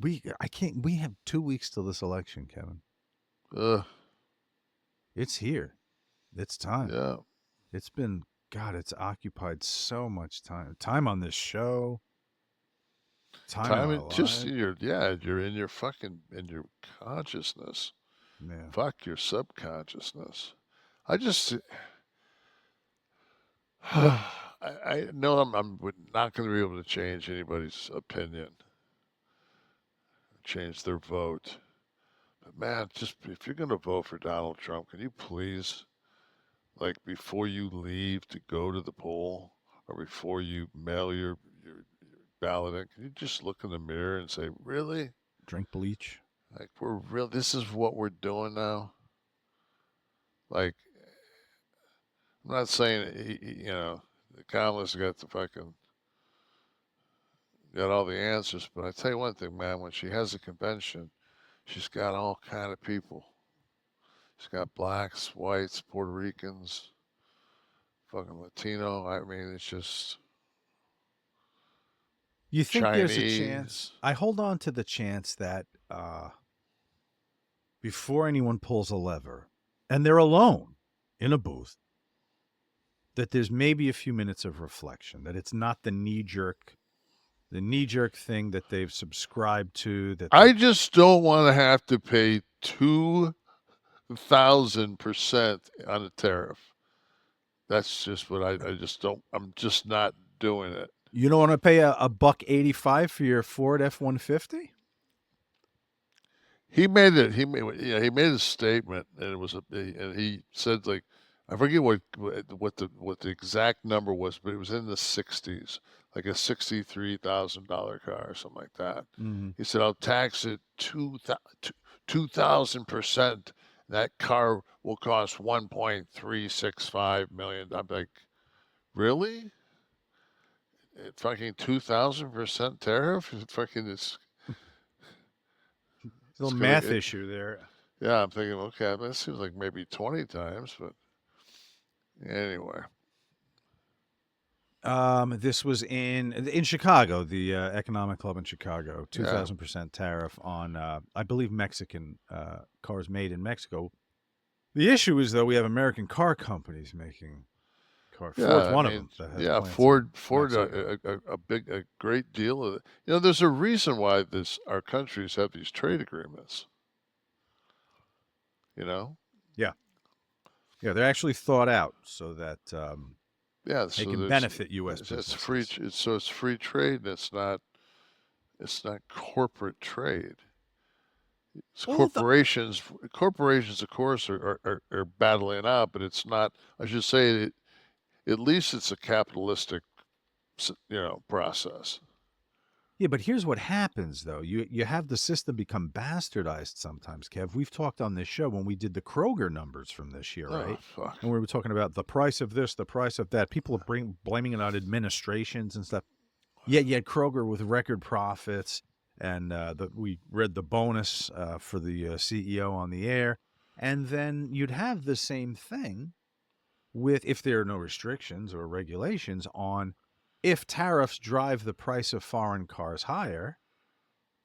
We have 2 weeks till this election, Kevin. Ugh. It's here. It's time. Yeah. It's been, God, it's occupied so much time. Time on this show, time in Time our it just lives. you're in your consciousness. Yeah. Fuck your subconsciousness. I just I know I'm not going to be able to change anybody's opinion, change their vote. But man, just if you're going to vote for Donald Trump, can you please, like, before you leave to go to the poll or before you mail your ballot in, can you just look in the mirror and say, really? Drink bleach. Like, we're real. This is what we're doing now. Like, I'm not saying Kamala's got got all the answers, but I tell you one thing, man. When she has a convention, she's got all kind of people. She's got blacks, whites, Puerto Ricans, fucking Latino. I mean, it's just You think there's a chance? Chinese. I hold on to the chance that before anyone pulls a lever, and they're alone in a booth, that there's maybe a few minutes of reflection. That it's not the knee jerk thing that they've subscribed to. I just don't want to have to pay 2,000% on a tariff. That's just what I just don't. I'm just not doing it. You don't want to pay a $1.85 for your Ford F-150? He made it. He made a statement, and and he said, like, I forget what the exact number was, but it was in the 60s, like a $63,000 car or something like that. Mm-hmm. He said, I'll tax it 2,000%. That car will cost 1.365 million. I'm like, really? Fucking 2,000% tariff? It fucking is. A It's little gonna. math issue there. Yeah, I'm thinking, okay, that seems like maybe 20 times, but anyway. This was in Chicago, the Economic Club in Chicago. Yeah. 2,000% tariff on, I believe, Mexican cars made in Mexico. The issue is, though, we have American car companies making cars. Ford's Yeah, I one of mean, them that has yeah, plants in Ford, Mexico. a great deal of it. There's a reason why our countries have these trade agreements. You know, Yeah, yeah, they're actually thought out so that yeah. they So can there's benefit U.S. it's free. businesses. It's free trade, and it's not corporate trade. It's Well, corporations. Corporations, of course, are battling out, but it's not. I should say it. At least it's a capitalistic, process. yeah, but here's what happens, though. You have the system become bastardized sometimes, Kev. We've talked on this show when we did the Kroger numbers from this year, Oh right? fuck. And we were talking about the price of this, the price of that. People are blaming it on administrations and stuff. Yet Kroger with record profits, and we read the bonus for the CEO on the air, and then you'd have the same thing with, if there are no restrictions or regulations on, if tariffs drive the price of foreign cars higher,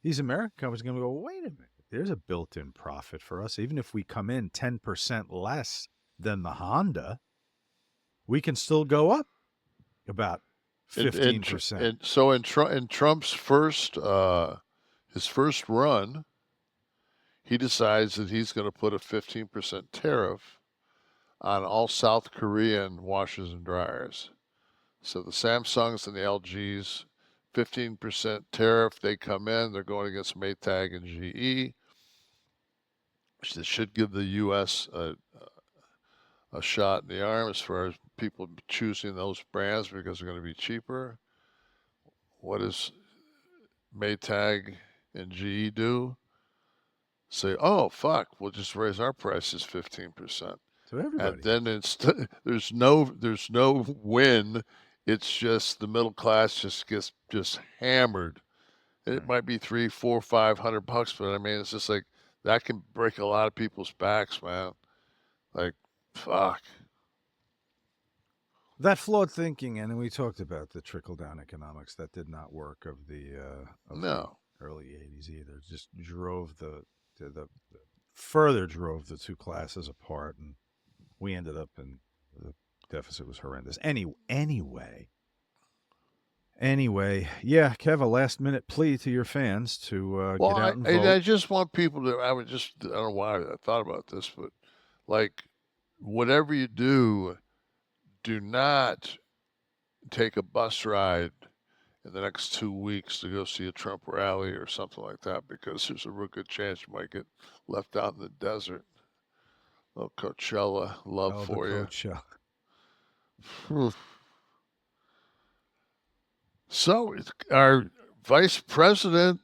these American companies are going to go, wait a minute, there's a built-in profit for us. Even if we come in 10% less than the Honda, we can still go up about And 15%. so in Trump's his first run, he decides that he's going to put a 15% tariff on all South Korean washers and dryers. So the Samsungs and the LGs, 15% tariff. They come in. They're going against Maytag and GE. This should give the U.S. A shot in the arm as far as people choosing those brands because they're going to be cheaper. What does Maytag and GE do? Say, oh fuck, we'll just raise our prices 15%, So and everybody. then there's no win. It's just the middle class just gets just hammered. And it Right. might be 3, 4, 500 bucks, but I mean, it's just like that can break a lot of people's backs, man. Like, fuck. That flawed thinking, and we talked about the trickle down economics that did not work of the No. early 80s either. Just further drove the two classes apart, and we ended up in the deficit was horrendous. Anyway, yeah, Kev, a last minute plea to your fans to Well, get out and I vote. just want people to. I don't know why I thought about this, but like, whatever you do, do not take a bus ride in the next 2 weeks to go see a Trump rally or something like that, because there's a real good chance you might get left out in the desert. Little Coachella love Oh, the for you. coach. So our vice president,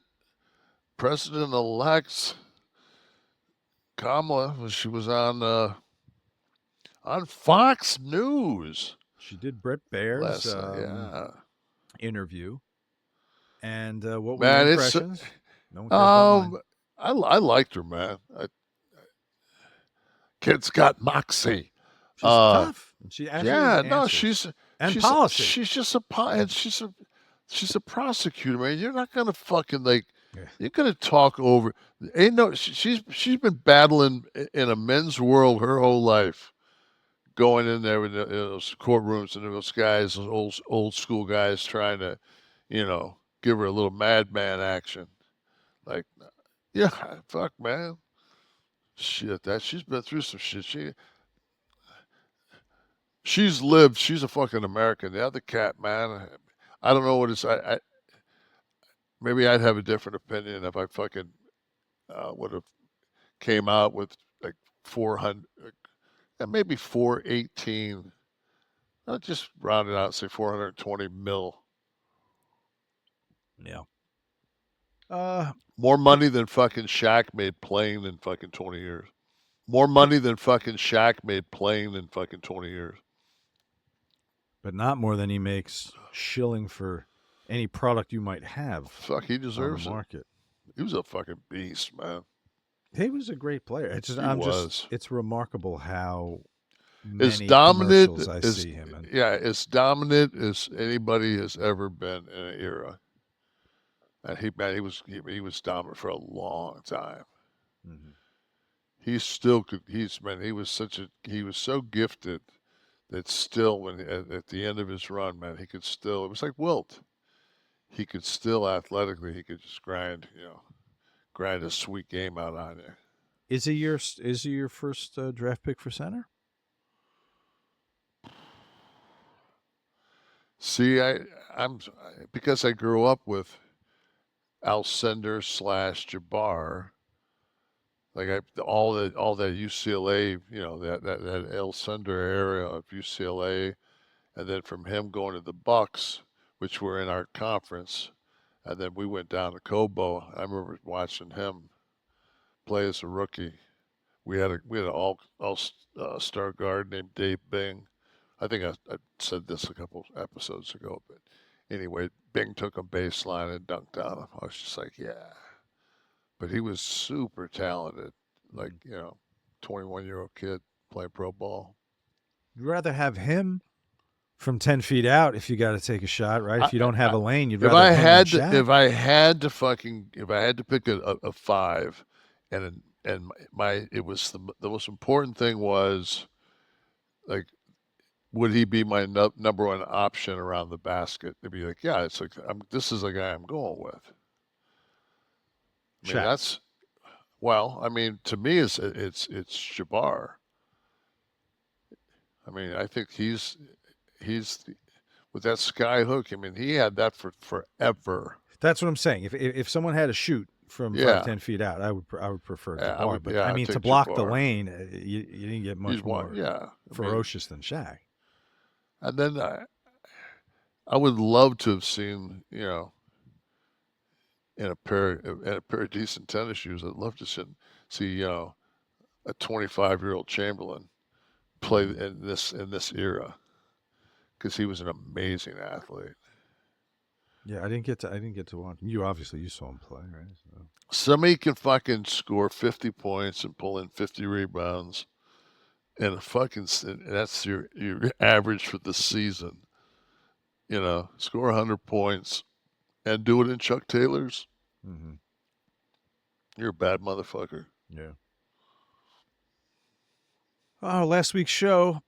president-elect Kamala, she was on Fox News She did Brett Baer's last night. Yeah, interview. And what were your man, impressions? No one cares about mine. I liked her, man. Kid's got moxie. She's tough. And she actually has Yeah, no, answers. And she's policy. she's just and she's a prosecutor, man. You're not gonna fucking like. Yeah. You're gonna talk over. Ain't no. She's been battling in a men's world her whole life, going in there with those courtrooms and those guys, those old school guys, trying to, give her a little madman action. Like, yeah, fuck, man. Shit, she's been through some shit. She's lived. She's a fucking American. The other cat, man, I don't know what it's. Maybe I'd have a different opinion if I fucking would have came out with like 400, maybe 418. I'll just round it out, say 420 mil. Yeah. More money than fucking SHAQ made playing in fucking 20 years. More money than fucking SHAQ made playing in fucking 20 years. But not more than he makes shilling for any product you might have. Fuck, he deserves on the market. He was a fucking beast, man. He was a great player. It's remarkable how as many dominant commercials I see him in. Yeah, as dominant as anybody has ever been in an era. And he was dominant for a long time. Mm-hmm. He still could. He was so gifted that still, when at the end of his run, man, he could still. It was like Wilt. He could still athletically. He could just grind a sweet game out on you. Is he your first draft pick for center? See, I'm because I grew up with Alcindor / Jabbar. Like all that UCLA, that Alcindor area of UCLA, and then from him going to the Bucks, which were in our conference, and then we went down to Cobo. I remember watching him play as a rookie. We had an all star guard named Dave Bing. I think I said this a couple episodes ago, but anyway, Bing took a baseline and dunked on him. I was just like, yeah. But he was super talented, like 21-year-old kid playing pro ball. You'd rather have him from 10 feet out if you got to take a shot, right? If you don't have a lane, you'd rather have him than Shaq. If I had to pick a five, and it was the most important thing was, like, would he be my number one option around the basket? To be like, yeah, it's like this is the guy I'm going with. I mean, Shaq. I mean, to me, it's Jabbar. I mean, I think he's with that sky hook. I mean, he had that for forever. That's what I'm saying. If someone had to shoot from 5-10 feet out, I would prefer Jabbar. But I mean, to block the lane, you didn't get much more ferocious than Shaq. And then I would love to have seen, in a pair of decent tennis shoes. I'd love to see a 25-year-old Chamberlain play in this era, because he was an amazing athlete. Yeah, I didn't get to watch. You saw him play, right? So. Somebody can fucking score 50 points and pull in 50 rebounds, and that's your average for the season. Score 100 points and do it in Chuck Taylors. Mm-hmm. You're a bad motherfucker. Yeah. Oh, last week's show,